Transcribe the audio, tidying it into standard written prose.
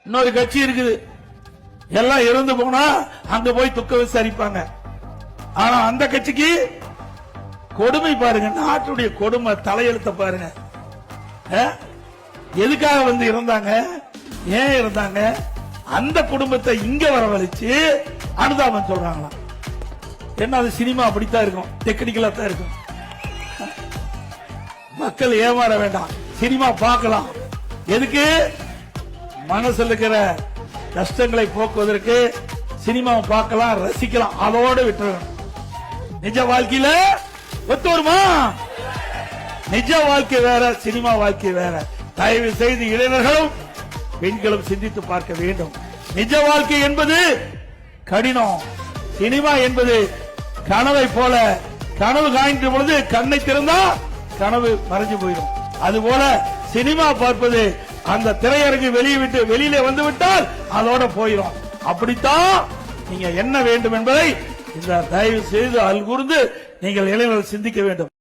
இன்னொரு கட்சி இருக்குது, எல்லாம் இறந்து போனா அங்க போய் துக்க விசாரிப்பாங்க. ஆனா அந்த கட்சிக்கு கொடுமை பாருங்க, நாட்டுடைய கொடுமை தலையெழுத்த பாருங்க. எதுக்காக வந்து இறந்தாங்க, ஏன் இறந்தாங்க, அந்த குடும்பத்தை இங்க வரவழைச்சு அனுதாபம் சொல்றாங்களாம். என்ன அது சினிமா அப்படித்தான் இருக்கும், டெக்னிக்கலா தான் இருக்கும். மக்கள் ஏமாற வேண்டாம், சினிமா பார்க்கலாம். எதுக்கு? மனசுல இருக்கிற கஷ்டங்களை போக்குவதற்கு சினிமாவை பார்க்கலாம், ரசிக்கலாம், அதோடு விட்டுருவேன். நிஜ வாழ்க்கையில ஒத்து வருமா? நிஜ வாழ்க்கை வேற, சினிமா வாழ்க்கை வேற. தயவு செய்து இளைஞர்களும் பெண்களும் சிந்தித்து பார்க்க வேண்டும். நிஜ வாழ்க்கை என்பது கடினம், சினிமா என்பது கனவை போல. கனவு காய்ந்த பொழுது கண்ணை திறந்தா கனவு மறைஞ்சு போயிடும். அதுபோல சினிமா பார்ப்பது அந்த திரையரங்கு வெளியிலே வந்து விட்டால் அதோட போயிடும். அப்படித்தான் நீங்க என்ன வேண்டும் என்பதை இந்த தயவு செய்து அல்கூர்ந்து நீங்கள் இளைஞர்கள் சிந்திக்க வேண்டும்.